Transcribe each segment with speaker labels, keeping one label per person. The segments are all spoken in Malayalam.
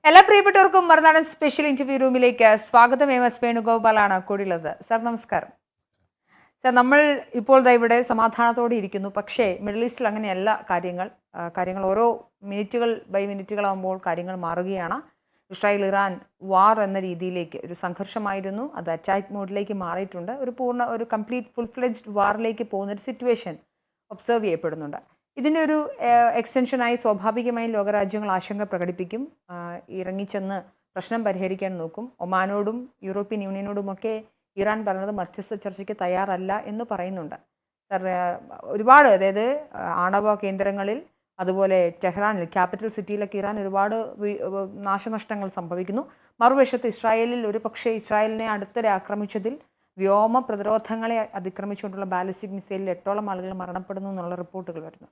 Speaker 1: എല്ലാ പ്രിയപ്പെട്ടവർക്കും മറുനാടൻ സ്പെഷ്യൽ ഇന്റർവ്യൂ റൂമിലേക്ക് സ്വാഗതം. MS വേണുഗോപാലാണ് കൂടിയുള്ളത്. സാർ നമസ്കാരം. സാർ, നമ്മൾ ഇപ്പോൾ ഇവിടെ സമാധാനത്തോടെ ഇരിക്കുന്നു. പക്ഷേ മിഡിൽ ഈസ്റ്റിൽ അങ്ങനെയല്ല കാര്യങ്ങൾ ഓരോ മിനിറ്റുകൾ ബൈ മിനിറ്റുകളാകുമ്പോൾ കാര്യങ്ങൾ മാറുകയാണ്. ഇസ്രായേൽ ഇറാൻ വാർ എന്ന രീതിയിലേക്ക് ഒരു സംഘർഷമായിരുന്നു, അത് അറ്റാക്ക് മോഡിലേക്ക് മാറിയിട്ടുണ്ട്. ഒരു കംപ്ലീറ്റ് ഫുൾ ഫ്ലെഡ്ജ്ഡ് വാറിലേക്ക് പോകുന്നൊരു സിറ്റുവേഷൻ ഒബ്സർവ് ചെയ്യപ്പെടുന്നുണ്ട്. ഇതിൻ്റെ ഒരു എക്സ്റ്റൻഷനായി സ്വാഭാവികമായും ലോകരാജ്യങ്ങൾ ആശങ്ക പ്രകടിപ്പിക്കും, ഇറങ്ങിച്ചെന്ന് പ്രശ്നം പരിഹരിക്കാൻ നോക്കും. ഒമാനോടും യൂറോപ്യൻ യൂണിയനോടുമൊക്കെ ഇറാൻ പറഞ്ഞത് മധ്യസ്ഥ ചർച്ചയ്ക്ക് തയ്യാറല്ല എന്ന് പറയുന്നുണ്ട്. സർ, ഒരുപാട്, അതായത് ആണവ കേന്ദ്രങ്ങളിൽ, അതുപോലെ ടെഹ്റാനിൽ, ക്യാപിറ്റൽ സിറ്റിയിലൊക്കെ ഇറാൻ ഒരുപാട് നാശനഷ്ടങ്ങൾ സംഭവിക്കുന്നു. മറുവശത്ത് ഇസ്രായേലിൽ ഇസ്രായേലിനെ അടുത്തിടെ ആക്രമിച്ചതിൽ വ്യോമ പ്രതിരോധങ്ങളെ അതിക്രമിച്ചുകൊണ്ടുള്ള ബാലിസ്റ്റിക് മിസൈലിൽ 8ഓളം ആളുകൾ മരണപ്പെടുന്നു എന്നുള്ള റിപ്പോർട്ടുകൾ വരുന്നു.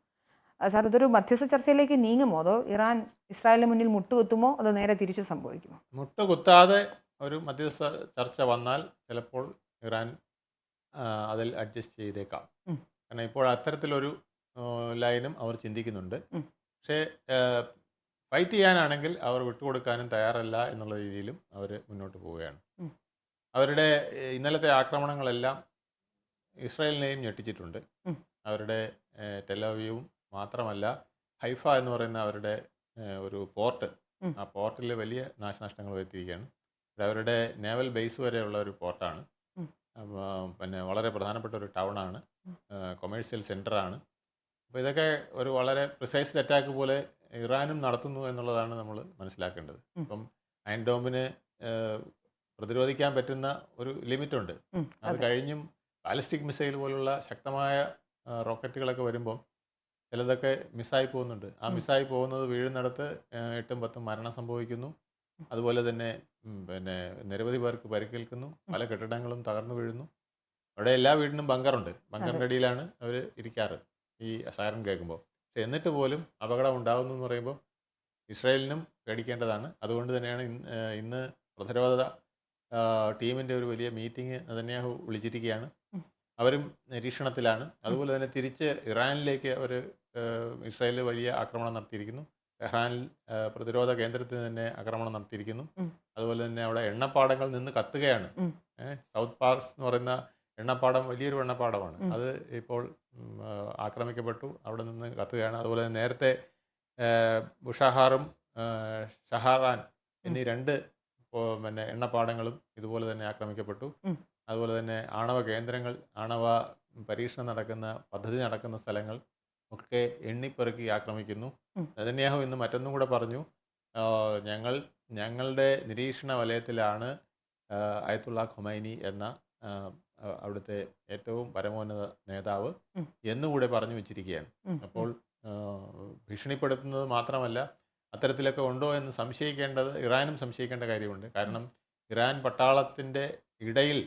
Speaker 1: സാർ, ഇതൊരു മധ്യസ്ഥ ചർച്ചയിലേക്ക് നീങ്ങുമോ, അതോ ഇറാൻ ഇസ്രായേലിന് മുന്നിൽ മുട്ടുകുത്തുമോ, അതോ നേരെ തിരിച്ച് സംഭവിക്കുമോ?
Speaker 2: മുട്ടുകുത്താതെ ഒരു മധ്യസ്ഥ ചർച്ച വന്നാൽ ചിലപ്പോൾ ഇറാൻ അതിൽ അഡ്ജസ്റ്റ് ചെയ്തേക്കാം. കാരണം ഇപ്പോൾ അത്തരത്തിലൊരു ലൈനും അവർ ചിന്തിക്കുന്നുണ്ട്. പക്ഷേ ഫൈറ്റ് ചെയ്യാനാണെങ്കിൽ അവർ വിട്ടുകൊടുക്കാനും തയ്യാറല്ല എന്നുള്ള രീതിയിലും അവർ മുന്നോട്ട് പോവുകയാണ്. അവരുടെ ഇന്നലത്തെ ആക്രമണങ്ങളെല്ലാം ഇസ്രായേലിനെയും ഞെട്ടിച്ചിട്ടുണ്ട്. അവരുടെ ടെലവീവും മാത്രമല്ല, ഹൈഫ എന്ന് പറയുന്ന അവരുടെ ഒരു പോർട്ട്, ആ പോർട്ടിൽ വലിയ നാശനഷ്ടങ്ങൾ വരുത്തിയിരിക്കുകയാണ്. അവരുടെ നേവൽ ബേസ് വരെയുള്ള ഒരു പോർട്ടാണ്. പിന്നെ വളരെ പ്രധാനപ്പെട്ട ഒരു ടൗണാണ്, കൊമേഴ്സ്യൽ സെൻറ്ററാണ്. അപ്പോൾ ഇതൊക്കെ ഒരു വളരെ പ്രിസൈസ്ഡ് അറ്റാക്ക് പോലെ ഇറാനും നടത്തുന്നു എന്നുള്ളതാണ് നമ്മൾ മനസ്സിലാക്കേണ്ടത്. ഇപ്പം അയൺ ഡോമിന് പ്രതിരോധിക്കാൻ പറ്റുന്ന ഒരു ലിമിറ്റുണ്ട്. അത് കഴിഞ്ഞും ബാലിസ്റ്റിക് മിസൈൽ പോലുള്ള ശക്തമായ റോക്കറ്റുകളൊക്കെ വരുമ്പം ചിലതൊക്കെ മിസ്സായി പോകുന്നുണ്ട്. ആ മിസ്സായി പോകുന്നത് വീഴുന്നിടത്ത് 8ഉം 10ഉം മരണം സംഭവിക്കുന്നു. അതുപോലെ തന്നെ പിന്നെ നിരവധി പേർക്ക് പരിക്കേൽക്കുന്നു. പല കെട്ടിടങ്ങളും തകർന്നു വീഴുന്നു. അവിടെ എല്ലാ വീടിനും ബങ്കറുണ്ട്. ബങ്കറിൻ്റെ അടിയിലാണ് അവർ ഇരിക്കാറ് ഈ സൈറൻ കേൾക്കുമ്പോൾ. പക്ഷെ എന്നിട്ട് പോലും അപകടം ഉണ്ടാകുന്നു എന്ന് പറയുമ്പോൾ ഇസ്രായേലിനും പേടിക്കേണ്ടതാണ്. അതുകൊണ്ട് തന്നെയാണ് ഇന്ന് പ്രതിരോധ ടീമിൻ്റെ ഒരു വലിയ മീറ്റിംഗ് നെതന്യാഹു വിളിച്ചിരിക്കുകയാണ്. അവരും നിരീക്ഷണത്തിലാണ്. അതുപോലെ തന്നെ തിരിച്ച് ഇറാനിലേക്ക് അവർ ഇസ്രായേലിൽ വലിയ ആക്രമണം നടത്തിയിരിക്കുന്നു. ടെഹ്റാനിൽ പ്രതിരോധ കേന്ദ്രത്തിൽ തന്നെ ആക്രമണം നടത്തിയിരിക്കുന്നു. അതുപോലെ തന്നെ അവിടെ എണ്ണപ്പാടങ്ങൾ നിന്ന് കത്തുകയാണ്. സൗത്ത് പാർസ് എന്ന് പറയുന്ന എണ്ണപ്പാടം വലിയൊരു എണ്ണപ്പാടമാണ്. അത് ഇപ്പോൾ ആക്രമിക്കപ്പെട്ടു, അവിടെ നിന്ന് കത്തുകയാണ്. അതുപോലെ തന്നെ നേരത്തെ ബുഷാഹാറും ഷഹാറാൻ എന്നീ 2 പിന്നെ എണ്ണപ്പാടങ്ങളും ഇതുപോലെ തന്നെ ആക്രമിക്കപ്പെട്ടു. അതുപോലെ തന്നെ ആണവ കേന്ദ്രങ്ങൾ, ആണവ പരീക്ഷണം നടക്കുന്ന പദ്ധതി നടക്കുന്ന സ്ഥലങ്ങൾ ഒക്കെ എണ്ണിപ്പെറുക്കി ആക്രമിക്കുന്നു. നെതന്യാഹു ഇന്ന് മറ്റൊന്നും കൂടെ പറഞ്ഞു, ഞങ്ങളുടെ നിരീക്ഷണ വലയത്തിലാണ് അയത്തുള്ള ഖൊമൈനി എന്ന അവിടുത്തെ ഏറ്റവും പരമോന്നത നേതാവ് എന്നുകൂടെ പറഞ്ഞു വെച്ചിരിക്കുകയാണ്. അപ്പോൾ ഭീഷണിപ്പെടുത്തുന്നത് മാത്രമല്ല, അത്തരത്തിലൊക്കെ ഉണ്ടോ എന്ന് ഇറാനും സംശയിക്കേണ്ട കാര്യമുണ്ട്. കാരണം ഇറാൻ പട്ടാളത്തിൻ്റെ ഇടയിൽ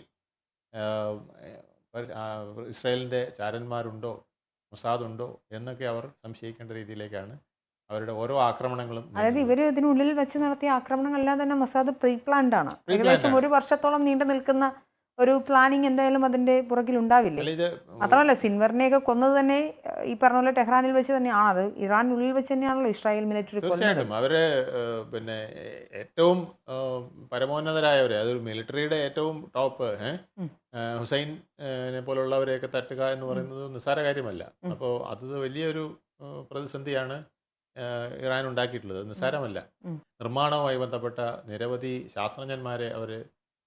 Speaker 2: ഇസ്രായേലിൻ്റെ ചാരന്മാരുണ്ടോ, മൊസാദുണ്ടോ എന്നൊക്കെ അവർ സംശയിക്കേണ്ട രീതിയിലേക്കാണ് അവരുടെ ഓരോ ആക്രമണങ്ങളും.
Speaker 1: അതായത് ഇവർ ഇതിനുള്ളിൽ വെച്ച് നടത്തിയ ആക്രമണങ്ങളെല്ലാം തന്നെ മൊസാദ് പ്രീ പ്ലാൻഡ് ആണ്. ഏകദേശം 1 വർഷത്തോളം നീണ്ടു നിൽക്കുന്ന ഒരു പ്ലാനിങ് എന്തായാലും അതിന്റെ പുറകിൽ ഉണ്ടാവില്ലേ? മാത്രമല്ല, സിൻവറിനെയൊക്കെ കൊന്നത് തന്നെ ഈ പറഞ്ഞ പോലെ ടെഹ്റാനിൽ വെച്ച് തന്നെയാണ്. അത് ഇറാനുള്ളിൽ വെച്ച് തന്നെയാണല്ലോ ഇസ്രായേൽ മിലിറ്ററി.
Speaker 2: തീർച്ചയായിട്ടും അവര് പിന്നെ ഏറ്റവും പരമോന്നതരായവരെ, അതൊരു മിലിറ്ററിയുടെ ഏറ്റവും ടോപ്പ് ഹുസൈനെ പോലുള്ളവരെയൊക്കെ തട്ടുക എന്ന് പറയുന്നത് നിസ്സാര കാര്യമല്ല. അപ്പോൾ അത് വലിയൊരു പ്രതിസന്ധിയാണ് ഇറാൻ ഉണ്ടാക്കിയിട്ടുള്ളത്, നിസ്സാരമല്ല. നിർമ്മാണവുമായി ബന്ധപ്പെട്ട നിരവധി ശാസ്ത്രജ്ഞന്മാരെ അവർ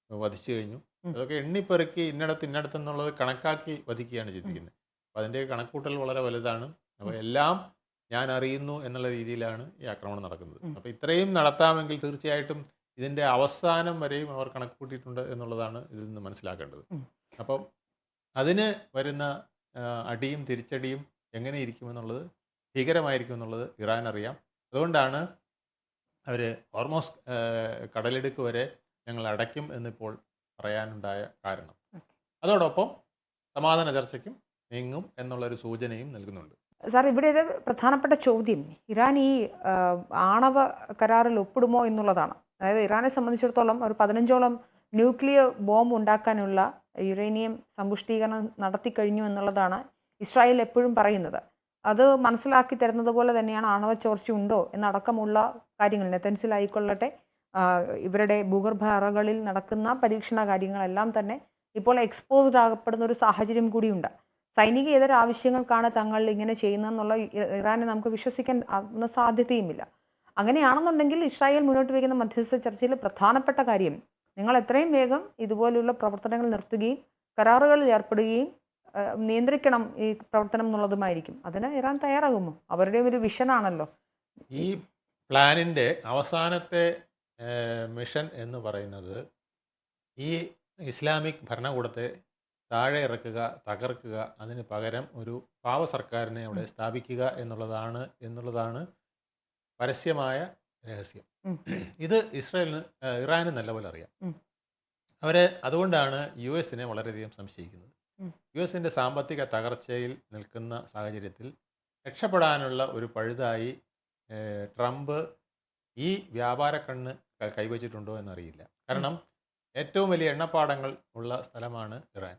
Speaker 2: വധിച്ചു കഴിഞ്ഞു. അതൊക്കെ എണ്ണിപ്പെറുക്കി ഇന്നടത്തെന്നുള്ളത് കണക്കാക്കി വധിക്കുകയാണ് ചെയ്തിരിക്കുന്നത്. അപ്പോൾ അതിൻ്റെ കണക്കൂട്ടൽ വളരെ വലുതാണ്. അപ്പോൾ എല്ലാം ഞാൻ അറിയുന്നു എന്നുള്ള രീതിയിലാണ് ഈ ആക്രമണം നടക്കുന്നത്. അപ്പോൾ ഇത്രയും നടത്താമെങ്കിൽ തീർച്ചയായിട്ടും ഇതിൻ്റെ അവസാനം വരെയും അവർ കണക്കൂട്ടിയിട്ടുണ്ട് എന്നുള്ളതാണ് ഇതിൽ നിന്ന് മനസ്സിലാക്കേണ്ടത്. അപ്പം അതിന് വരുന്ന അടിയും തിരിച്ചടിയും എങ്ങനെ ഇരിക്കുമെന്നുള്ളത്, ഭീകരമായിരിക്കും എന്നുള്ളത് ഇറാൻ അറിയാം. അതുകൊണ്ടാണ് അവർ ഹോർമോസ് കടലിടുക്ക് വരെ ഞങ്ങൾ അടയ്ക്കും എന്നിപ്പോൾ പറയാനുണ്ടായ കാരണം. അതോടൊപ്പം സമാധാന ചർച്ചയ്ക്കും നീങ്ങും എന്നുള്ളൊരു സൂചനയും നൽകുന്നുണ്ട്.
Speaker 1: സാർ, ഇവിടെ ഒരു പ്രധാനപ്പെട്ട ചോദ്യം ഇറാൻ ഈ ആണവ കരാറിൽ ഒപ്പിടുമോ എന്നുള്ളതാണ്. അതായത് ഇറാനെ സംബന്ധിച്ചിടത്തോളം ഒരു 15ഓളം ന്യൂക്ലിയർ ബോംബ് ഉണ്ടാക്കാനുള്ള യുറേനിയം സമ്പുഷ്ടീകരണം നടത്തി കഴിഞ്ഞു എന്നുള്ളതാണ് ഇസ്രായേൽ എപ്പോഴും പറയുന്നത്. അത് മനസ്സിലാക്കി തരുന്നത് പോലെ തന്നെയാണ് ആണവ ചോർച്ച ഉണ്ടോ എന്നടക്കമുള്ള കാര്യങ്ങൾ നെതൻസിലായിക്കൊള്ളട്ടെ, ഇവരുടെ ഭൂഗർഭ അറകളിൽ നടക്കുന്ന പരീക്ഷണ കാര്യങ്ങളെല്ലാം തന്നെ ഇപ്പോൾ എക്സ്പോസ്ഡ് ആകപ്പെടുന്ന ഒരു സാഹചര്യം കൂടിയുണ്ട്. സൈനിക ഇതര ആവശ്യങ്ങൾക്കാണ് തങ്ങൾ ഇങ്ങനെ ചെയ്യുന്നതെന്നുള്ള ഇറാനെ നമുക്ക് വിശ്വസിക്കാൻ സാധ്യതയുമില്ല. അങ്ങനെയാണെന്നുണ്ടെങ്കിൽ ഇസ്രായേൽ മുന്നോട്ട് വയ്ക്കുന്ന മധ്യസ്ഥ ചർച്ചയിൽ പ്രധാനപ്പെട്ട കാര്യം നിങ്ങൾ എത്രയും വേഗം ഇതുപോലുള്ള പ്രവർത്തനങ്ങൾ നിർത്തുകയും കരാറുകളിൽ ഏർപ്പെടുകയും നിയന്ത്രിക്കണം ഈ പ്രവർത്തനം എന്നുള്ളതുമായിരിക്കും. അതിന് ഇറാൻ തയ്യാറാകുമോ? അവരുടെ ഒരു വിഷനാണല്ലോ
Speaker 2: ഈ പ്ലാനിൻ്റെ അവസാനത്തെ മിഷൻ എന്ന് പറയുന്നത് ഈ ഇസ്ലാമിക് ഭരണകൂടത്തെ താഴെ ഇറക്കുക, തകർക്കുക, അതിന് പകരം ഒരു പാവ സർക്കാരിനെ അവിടെ സ്ഥാപിക്കുക എന്നുള്ളതാണ് പരസ്യമായ രഹസ്യം. ഇത് ഇറാന് നല്ലപോലെ അറിയാം. അതുകൊണ്ടാണ് US-നെ വളരെയധികം സംശയിക്കുന്നത്. US-ന്റെ സാമ്പത്തിക തകർച്ചയിൽ നിൽക്കുന്ന സാഹചര്യത്തിൽ രക്ഷപ്പെടാനുള്ള ഒരു പഴുതായി ട്രംപ് ഈ വ്യാപാര കണ്ണ് കൈവച്ചിട്ടുണ്ടോ എന്നറിയില്ല. കാരണം ഏറ്റവും വലിയ എണ്ണപ്പാടങ്ങൾ ഉള്ള സ്ഥലമാണ് ഇറാൻ.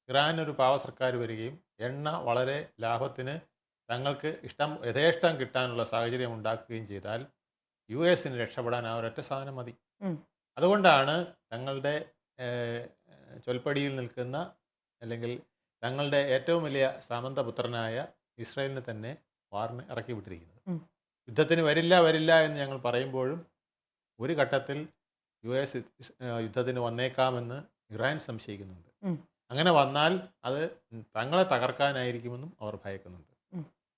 Speaker 2: ഇറാൻ ഒരു പാവ സർക്കാർ വരികയും എണ്ണ വളരെ ലാഭത്തിന് തങ്ങൾക്ക് യഥേഷ്ടം കിട്ടാനുള്ള സാഹചര്യം ഉണ്ടാക്കുകയും ചെയ്താൽ US-ന് രക്ഷപ്പെടാൻ ആ ഒരൊറ്റ സാധനം മതി. അതുകൊണ്ടാണ് തങ്ങളുടെ ചൊൽപ്പടിയിൽ നിൽക്കുന്ന, അല്ലെങ്കിൽ തങ്ങളുടെ ഏറ്റവും വലിയ സാമന്തപുത്രനായ ഇസ്രായേലിനെ തന്നെ വാറിന് ഇറക്കി വിട്ടിരിക്കുന്നത്. യുദ്ധത്തിന് വരില്ല എന്ന് ഞങ്ങൾ പറയുമ്പോഴും ഒരു ഘട്ടത്തിൽ US യുദ്ധത്തിന് വന്നേക്കാമെന്ന് ഇറാൻ സംശയിക്കുന്നുണ്ട്. അങ്ങനെ വന്നാൽ അത് തങ്ങളെ തകർക്കാനായിരിക്കുമെന്നും അവർ ഭയക്കുന്നുണ്ട്.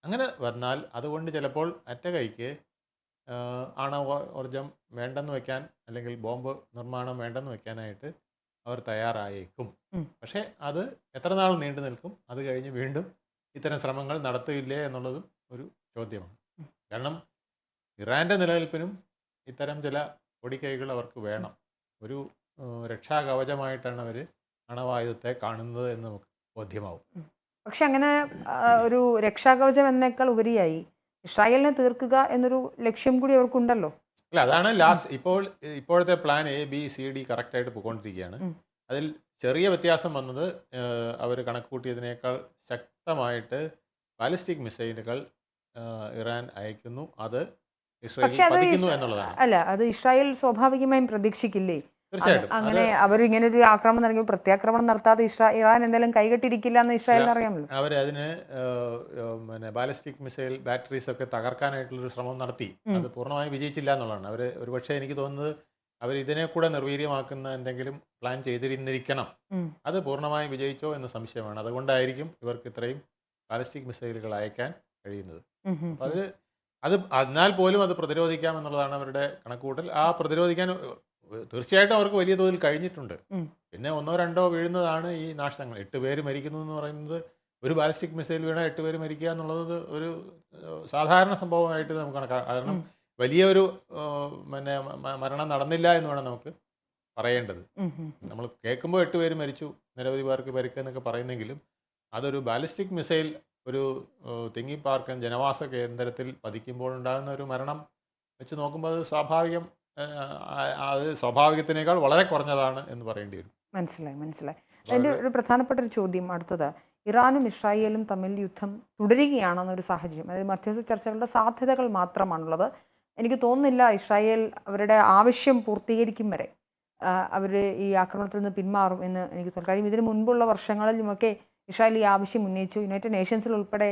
Speaker 2: അങ്ങനെ വന്നാൽ അതുകൊണ്ട് ചിലപ്പോൾ അറ്റകൈക്ക് ആണവോർജം വേണ്ടെന്ന് വെക്കാൻ, അല്ലെങ്കിൽ ബോംബ് നിർമ്മാണം വേണ്ടെന്ന് വെക്കാനായിട്ട് അവർ തയ്യാറായേക്കും. പക്ഷേ അത് എത്ര നാൾ നീണ്ടു നിൽക്കും, അത് കഴിഞ്ഞ് വീണ്ടും ഇത്തരം ശ്രമങ്ങൾ നടത്തിയില്ലേ എന്നുള്ളതും ഒരു ചോദ്യമാണ്. കാരണം ഇറാൻ്റെ നിലനിൽപ്പിനും ഇത്തരം ചില പൊടിക്കൈകൾ അവർക്ക് വേണം. ഒരു രക്ഷാകവചമായിട്ടാണ് അവർ അണവായുധത്തെ കാണുന്നത് എന്ന് നമുക്ക് ബോധ്യമാവും.
Speaker 1: പക്ഷെ അങ്ങനെ ഒരു രക്ഷാകവചം എന്നേക്കാൾ ഉപരിയായി ഇസ്രായേലിനെ തീർക്കുക എന്നൊരു ലക്ഷ്യം കൂടി അവർക്കുണ്ടല്ലോ.
Speaker 2: അല്ല, അതാണ് ഇപ്പോഴത്തെ പ്ലാൻ ABCD കറക്റ്റായിട്ട് പോയിക്കൊണ്ടിരിക്കുകയാണ്. അതിൽ ചെറിയ വ്യത്യാസം വന്നത് അവർ കണക്ക് കൂട്ടിയതിനേക്കാൾ ശക്തമായിട്ട് ബാലിസ്റ്റിക് മിസൈലുകൾ ഇറാൻ അയക്കുന്നു, അത് ഇസ്രായേൽ പതിക്കുന്നു എന്നുള്ളതാണ്.
Speaker 1: അല്ല, അത് ഇസ്രായേൽ സ്വാഭാവികമായും പ്രതീക്ഷിക്കില്ലേ?
Speaker 2: തീർച്ചയായിട്ടും
Speaker 1: അങ്ങനെ അവരിങ്ങനെ ഒരു ആക്രമണം നടക്കുമ്പോൾ പ്രത്യാക്രമണം നടത്താതെ ഇറാൻ എന്തെങ്കിലും കൈകെട്ടിരിക്കില്ല എന്ന് ഇസ്രായേലിന് അറിയാമല്ലോ.
Speaker 2: അവരതിന് ബാലിസ്റ്റിക് മിസൈൽ ബാറ്ററീസ് ഒക്കെ തകർക്കാനായിട്ടുള്ളൊരു ശ്രമം നടത്തി. അത് പൂർണ്ണമായും വിജയിച്ചില്ല എന്നുള്ളതാണ്. അവർ ഒരുപക്ഷെ എനിക്ക് തോന്നുന്നത് അവർ ഇതിനെ കൂടെ നിർവീര്യമാക്കുന്ന എന്തെങ്കിലും പ്ലാൻ ചെയ്തിരുന്നിരിക്കണം. അത് പൂർണ്ണമായും വിജയിച്ചോ എന്ന് സംശയമാണ്. അതുകൊണ്ടായിരിക്കും ഇവർക്ക് ഇത്രയും ബാലിസ്റ്റിക് മിസൈലുകൾ അയക്കാൻ കഴിയുന്നത്. അപ്പോൾ അത് എന്നാൽ പോലും അത് പ്രതിരോധിക്കാം എന്നുള്ളതാണ് അവരുടെ കണക്കുകൂട്ടൽ. ആ പ്രതിരോധിക്കാൻ തീർച്ചയായിട്ടും അവർക്ക് വലിയ തോതിൽ കഴിഞ്ഞിട്ടുണ്ട്. പിന്നെ 1-2 വീഴുന്നതാണ് ഈ നാശനങ്ങൾ. 8 പേര് മരിക്കുന്നു എന്ന് പറയുന്നത്, ഒരു ബാലിസ്റ്റിക് മിസൈൽ വീണാൽ 8 പേര് മരിക്കുക എന്നുള്ളത് ഒരു സാധാരണ സംഭവമായിട്ട് നമുക്ക് കണക്കാക്കാം. കാരണം വലിയൊരു മരണം നടന്നില്ല എന്ന് വേണം നമുക്ക് പറയേണ്ടത്. നമ്മൾ കേൾക്കുമ്പോൾ 8 പേര് മരിച്ചു, നിരവധി പേർക്ക് പരിക്കെന്നൊക്കെ പറയുന്നെങ്കിലും അതൊരു ബാലിസ്റ്റിക് മിസൈൽ ഒരു തിങ്ങിപ്പാർക്കൻ ജനവാസ കേന്ദ്രത്തിൽ പതിക്കുമ്പോഴുണ്ടാകുന്ന ഒരു മരണം വെച്ച് നോക്കുമ്പോൾ അത് സ്വാഭാവികത്തിനേക്കാൾ വളരെ കുറഞ്ഞതാണ് എന്ന് പറയേണ്ടി വരും.
Speaker 1: മനസ്സിലായി. അതിൻ്റെ ഒരു പ്രധാനപ്പെട്ട ഒരു ചോദ്യം അടുത്തത്, ഇറാനും ഇസ്രായേലും തമ്മിൽ യുദ്ധം തുടരുകയാണെന്നൊരു സാഹചര്യം, അതായത് മധ്യസ്ഥ ചർച്ചകളുടെ സാധ്യതകൾ മാത്രമാണുള്ളത്. എനിക്ക് തോന്നുന്നില്ല ഇസ്രായേൽ അവരുടെ ആവശ്യം പൂർത്തീകരിക്കും വരെ അവർ ഈ ആക്രമണത്തിൽ നിന്ന് പിന്മാറും എന്ന് എനിക്ക് തോന്നുന്നു. കാര്യം ഇതിന് മുൻപുള്ള വർഷങ്ങളിലുമൊക്കെ ഇസ്രായേൽ ഈ ആവശ്യം ഉന്നയിച്ചു. യുണൈറ്റഡ് നേഷൻസിൽ ഉൾപ്പെടെ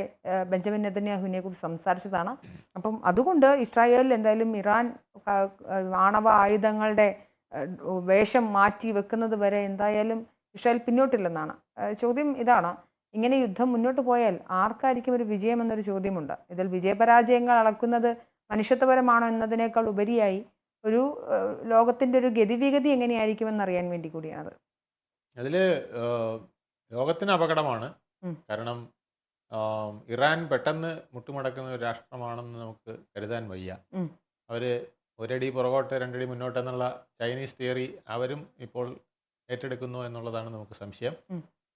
Speaker 1: ബെഞ്ചമിൻ നെതന്യാഹുവിനെ കുറിച്ച് സംസാരിച്ചതാണ്. അപ്പം അതുകൊണ്ട് ഇസ്രായേൽ എന്തായാലും ഇറാൻ ആണവ ആയുധങ്ങളുടെ വേഷം മാറ്റി വെക്കുന്നത് വരെ എന്തായാലും ഇസ്രായേൽ പിന്നോട്ടില്ലെന്നാണ്. ചോദ്യം ഇതാണ്, ഇങ്ങനെ യുദ്ധം മുന്നോട്ട് പോയാൽ ആർക്കായിരിക്കും ഒരു വിജയം എന്നൊരു ചോദ്യമുണ്ട്. ഇതിൽ വിജയപരാജയങ്ങൾ അളക്കുന്നത് മനുഷ്യത്വപരമാണോ എന്നതിനേക്കാൾ ഉപരിയായി ഒരു ലോകത്തിൻ്റെ ഒരു ഗതിവിഗതി എങ്ങനെയായിരിക്കുമെന്നറിയാൻ വേണ്ടി കൂടിയാണത്.
Speaker 2: അതിൽ ലോകത്തിന് അപകടമാണ്. കാരണം ഇറാൻ പെട്ടെന്ന് മുട്ടുമടക്കുന്ന ഒരു രാഷ്ട്രമാണെന്ന് നമുക്ക് കരുതാൻ വയ്യ. അവർ ഒരടി പുറകോട്ട് 2 അടി മുന്നോട്ട് എന്നുള്ള ചൈനീസ് തിയറി അവരും ഇപ്പോൾ ഏറ്റെടുക്കുന്നു എന്നുള്ളതാണ് നമുക്ക് സംശയം.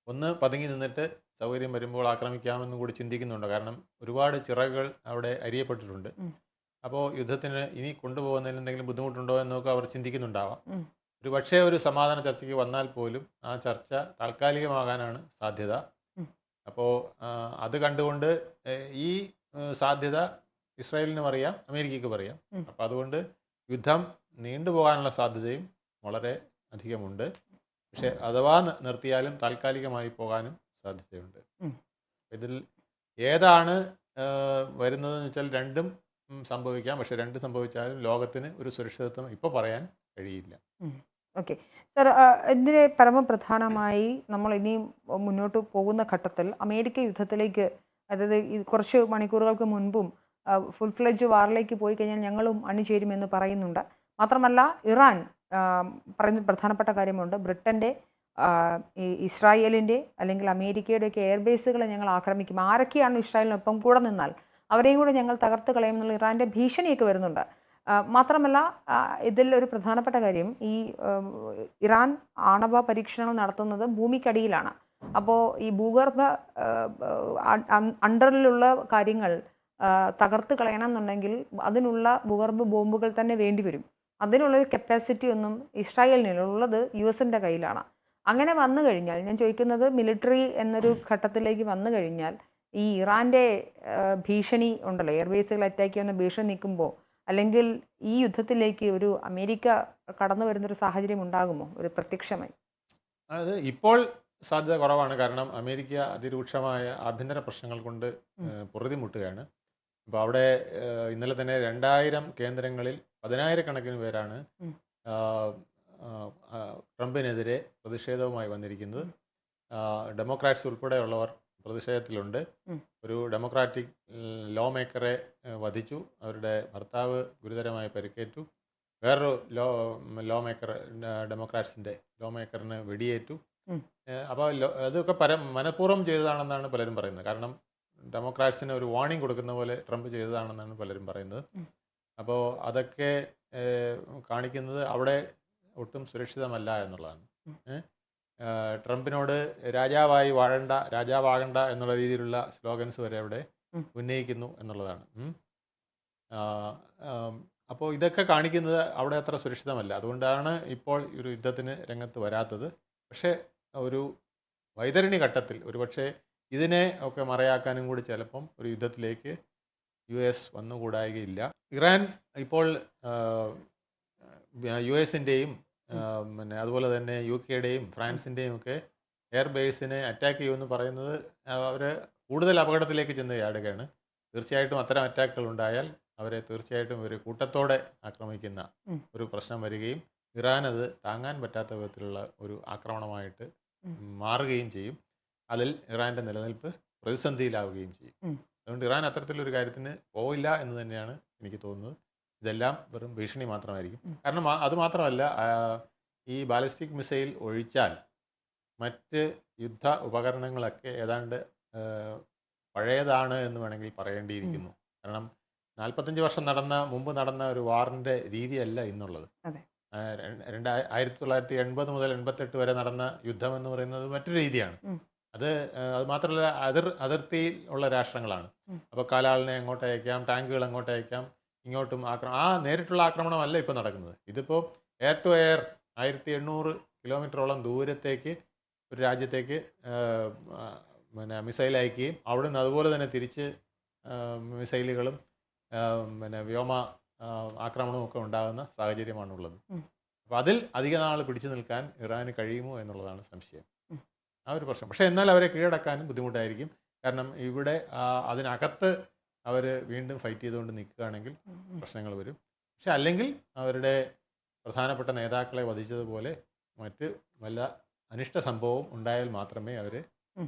Speaker 2: ഒന്ന് പതുങ്ങി നിന്നിട്ട് സൗകര്യം വരുമ്പോൾ ആക്രമിക്കാമെന്നും കൂടി ചിന്തിക്കുന്നുണ്ട്. കാരണം ഒരുപാട് ചിറകുകൾ അവിടെ അരിയപ്പെട്ടിട്ടുണ്ട്. അപ്പോൾ യുദ്ധത്തിന് ഇനി കൊണ്ടുപോകുന്നതിന് എന്തെങ്കിലും ബുദ്ധിമുട്ടുണ്ടോ എന്നൊക്കെ അവർ ചിന്തിക്കുന്നുണ്ടാവാം. ഒരു പക്ഷേ ഒരു സമാധാന ചർച്ചയ്ക്ക് വന്നാൽ പോലും ആ ചർച്ച താൽക്കാലികമാകാനാണ് സാധ്യത. അപ്പോൾ അത് കണ്ടുകൊണ്ട് ഈ സാധ്യത ഇസ്രായേലിനും അറിയാം, അമേരിക്കയ്ക്കും അറിയാം. അപ്പോൾ അതുകൊണ്ട് യുദ്ധം നീണ്ടുപോകാനുള്ള സാധ്യതയും വളരെ അധികമുണ്ട്. പക്ഷെ അഥവാ നിർത്തിയാലും താൽക്കാലികമായി പോകാനും സാധ്യതയുണ്ട്. ഇതിൽ ഏതാണ് വരുന്നതെന്ന് വെച്ചാൽ രണ്ടും സംഭവിക്കാം. പക്ഷെ രണ്ട് സംഭവിച്ചാലും ലോകത്തിന് ഒരു സുരക്ഷിതത്വം ഇപ്പോൾ പറയാൻ കഴിയില്ല.
Speaker 1: ഓക്കെ സർ, ഇതിന് പരമപ്രധാനമായി നമ്മൾ ഇനിയും മുന്നോട്ട് പോകുന്ന ഘട്ടത്തിൽ അമേരിക്ക യുദ്ധത്തിലേക്ക്, അതായത് കുറച്ച് മണിക്കൂറുകൾക്ക് മുൻപും ഫുൾ ഫ്ലെഡ്ജ് വാറിലേക്ക് പോയി കഴിഞ്ഞാൽ ഞങ്ങളും അണിചേരുമെന്ന് പറയുന്നുണ്ട്. മാത്രമല്ല ഇറാൻ പറയുന്ന പ്രധാനപ്പെട്ട കാര്യമുണ്ട്, ബ്രിട്ടൻ്റെ ഇസ്രായേലിൻ്റെ അല്ലെങ്കിൽ അമേരിക്കയുടെയൊക്കെ എയർബേസുകളെ ഞങ്ങൾ ആക്രമിക്കും, ആരൊക്കെയാണ് ഇസ്രായേലിനൊപ്പം കൂടെ നിന്നാൽ അവരെയും കൂടെ ഞങ്ങൾ തകർത്ത് കളയുമെന്നുള്ള ഇറാൻ്റെ ഭീഷണിയൊക്കെ വരുന്നുണ്ട്. മാത്രമല്ല ഇതിൽ ഒരു പ്രധാനപ്പെട്ട കാര്യം, ഈ ഇറാൻ ആണവ പരീക്ഷണങ്ങൾ നടത്തുന്നത് ഭൂമിക്കടിയിലാണ്. അപ്പോൾ ഈ ഭൂഗർഭ അണ്ടറിലുള്ള കാര്യങ്ങൾ തകർത്ത് കളയണം എന്നുണ്ടെങ്കിൽ അതിനുള്ള ഭൂഗർഭ ബോംബുകൾ തന്നെ വേണ്ടിവരും. അതിനുള്ള കപ്പാസിറ്റി ഒന്നും ഇസ്രായേലിനുള്ളത് US-ൻ്റെ കയ്യിലാണ്. അങ്ങനെ വന്നു കഴിഞ്ഞാൽ, ഞാൻ ചോദിക്കുന്നത്, മിലിറ്ററി എന്നൊരു ഘട്ടത്തിലേക്ക് വന്നു കഴിഞ്ഞാൽ ഈ ഇറാൻ്റെ ഭീഷണി ഉണ്ടല്ലോ, എയർബേസുകൾ അറ്റാക്ക് ചെയ്യുന്ന ഭീഷണി നിൽക്കുമ്പോൾ, അല്ലെങ്കിൽ ഈ യുദ്ധത്തിലേക്ക് ഒരു അമേരിക്ക കടന്നു വരുന്നൊരു സാഹചര്യം ഉണ്ടാകുമോ ഒരു പ്രത്യക്ഷമായി?
Speaker 2: അത് ഇപ്പോൾ സാധ്യത കുറവാണ്. കാരണം അമേരിക്ക അതിരൂക്ഷമായ ആഭ്യന്തര പ്രശ്നങ്ങൾ കൊണ്ട് പൊറുതിമുട്ടുകയാണ്. അപ്പോൾ അവിടെ ഇന്നലെ തന്നെ 2000 കേന്ദ്രങ്ങളിൽ 10,000-കണക്കിന് പേരാണ് ട്രംപിനെതിരെ പ്രതിഷേധവുമായി വന്നിരിക്കുന്നത്. ഡെമോക്രാറ്റ്സ് ഉൾപ്പെടെയുള്ളവർ പ്രതിഷേധത്തിലുണ്ട്. ഒരു ഡെമോക്രാറ്റിക് ലോ മേക്കറെ വധിച്ചു, അവരുടെ ഭർത്താവ് ഗുരുതരമായി പരിക്കേറ്റു. വേറൊരു ലോ മേക്കർ, ഡെമോക്രാറ്റ്സിൻ്റെ ലോ മേക്കറിന് വെടിയേറ്റു. അപ്പോൾ അതൊക്കെ മനഃപൂർവ്വം ചെയ്തതാണെന്നാണ് പലരും പറയുന്നത്. കാരണം ഡെമോക്രാറ്റ്സിന് ഒരു വാർണിംഗ് കൊടുക്കുന്ന പോലെ ട്രംപ് ചെയ്തതാണെന്നാണ് പലരും പറയുന്നത്. അപ്പോൾ അതൊക്കെ കാണിക്കുന്നത് അവിടെ ഒട്ടും സുരക്ഷിതമല്ല എന്നുള്ളതാണ്. ട്രംപിനോട് രാജാവാകണ്ട എന്നുള്ള രീതിയിലുള്ള സ്ലോഗൻസ് വരെ അവിടെ ഉന്നയിക്കുന്നു എന്നുള്ളതാണ്. അപ്പോൾ ഇതൊക്കെ കാണിക്കുന്നത് അവിടെ അത്ര സുരക്ഷിതമല്ല. അതുകൊണ്ടാണ് ഇപ്പോൾ ഒരു യുദ്ധത്തിന് രംഗത്ത് വരാത്തത്. പക്ഷേ ഒരു വൈതരണി ഘട്ടത്തിൽ ഒരുപക്ഷെ ഇതിനെ ഒക്കെ മറയാക്കാനും കൂടി ചിലപ്പം ഒരു യുദ്ധത്തിലേക്ക് US വന്നുകൂടായികയില്ല. ഇറാൻ ഇപ്പോൾ US-ൻ്റെയും പിന്നെ അതുപോലെ തന്നെ UK-യുടെയും ഫ്രാൻസിൻ്റെയും ഒക്കെ എയർബേസിനെ അറ്റാക്ക് ചെയ്യുമെന്ന് പറയുന്നത് അവർ കൂടുതൽ അപകടത്തിലേക്ക് ചെന്ന് ചാടുകയാണ്. തീർച്ചയായിട്ടും അത്തരം അറ്റാക്കുകൾ ഉണ്ടായാൽ അവരെ തീർച്ചയായിട്ടും ഒരു കൂട്ടത്തോടെ ആക്രമിക്കുന്ന ഒരു പ്രശ്നം വരികയും ഇറാൻ അത് താങ്ങാൻ പറ്റാത്ത വിധത്തിലുള്ള ഒരു ആക്രമണമായിട്ട് മാറുകയും ചെയ്യും. അതിൽ ഇറാൻ്റെ നിലനിൽപ്പ് പ്രതിസന്ധിയിലാവുകയും ചെയ്യും. അതുകൊണ്ട് ഇറാൻ അത്തരത്തിലൊരു കാര്യത്തിന് പോവില്ല എന്ന് തന്നെയാണ് എനിക്ക് തോന്നുന്നത്. ഇതെല്ലാം വെറും ഭീഷണി മാത്രമായിരിക്കും. കാരണം അത് മാത്രമല്ല, ഈ ബാലിസ്റ്റിക് മിസൈൽ ഒഴിച്ചാൽ മറ്റ് യുദ്ധ ഉപകരണങ്ങളൊക്കെ ഏതാണ്ട് പഴയതാണ് എന്ന് വേണമെങ്കിൽ പറയേണ്ടിയിരിക്കുന്നു. കാരണം 45 വർഷം മുമ്പ് നടന്ന ഒരു വാറിൻ്റെ രീതിയല്ല ഇന്നുള്ളത്. 1980 മുതൽ 88 വരെ നടന്ന യുദ്ധം എന്ന് പറയുന്നത് മറ്റൊരു രീതിയാണ്. അത് മാത്രമല്ല, അതിർത്തിയിൽ ഉള്ള രാഷ്ട്രങ്ങളാണ്. അപ്പോൾ കാലാളിനെ അങ്ങോട്ട് അയക്കാം, ടാങ്കുകൾ അങ്ങോട്ട് അയക്കാം, ഇങ്ങോട്ടും നേരിട്ടുള്ള ആക്രമണമല്ല ഇപ്പോൾ നടക്കുന്നത്. ഇതിപ്പോൾ എയർ ടു എയർ 1800 കിലോമീറ്ററോളം ദൂരത്തേക്ക് ഒരു രാജ്യത്തേക്ക് പിന്നെ മിസൈൽ അയക്കുകയും അവിടെ നിന്ന് അതുപോലെ തന്നെ തിരിച്ച് മിസൈലുകളും പിന്നെ വ്യോമ ആക്രമണവും ഒക്കെ ഉണ്ടാകുന്ന സാഹചര്യമാണുള്ളത്. അപ്പോൾ അതിൽ അധിക നാൾ പിടിച്ചു നിൽക്കാൻ ഇറാന് കഴിയുമോ എന്നുള്ളതാണ് സംശയം. ആ ഒരു പ്രശ്നം. പക്ഷേ എന്നാൽ അവരെ കീഴടക്കാനും ബുദ്ധിമുട്ടായിരിക്കും. കാരണം ഇവിടെ അതിനകത്ത് അവർ വീണ്ടും ഫൈറ്റ് ചെയ്തുകൊണ്ട് നിൽക്കുകയാണെങ്കിൽ പ്രശ്നങ്ങൾ വരും. പക്ഷെ അല്ലെങ്കിൽ അവരുടെ പ്രധാനപ്പെട്ട നേതാക്കളെ വധിച്ചതുപോലെ മറ്റ് വല്ല അനിഷ്ട സംഭവവും ഉണ്ടായാൽ മാത്രമേ അവർ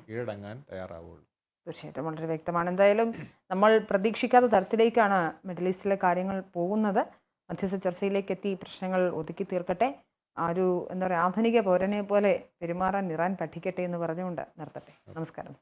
Speaker 2: കീഴടങ്ങാൻ തയ്യാറാവുകയുള്ളൂ.
Speaker 1: തീർച്ചയായിട്ടും വളരെ വ്യക്തമാണ്. എന്തായാലും നമ്മൾ പ്രതീക്ഷിക്കാത്ത തരത്തിലേക്കാണ് മിഡിൽ ഈസ്റ്റിലെ കാര്യങ്ങൾ പോകുന്നത്. മധ്യസ്ഥ ചർച്ചയിലേക്ക് എത്തി പ്രശ്നങ്ങൾ ഒതുക്കി തീർക്കട്ടെ. ഒരു എന്താ പറയുക, ആധുനിക പൗരനെ പോലെ പെരുമാറാൻ ഇറാൻ പഠിക്കട്ടെ എന്ന് പറഞ്ഞുകൊണ്ട് നിർത്തട്ടെ. നമസ്കാരം.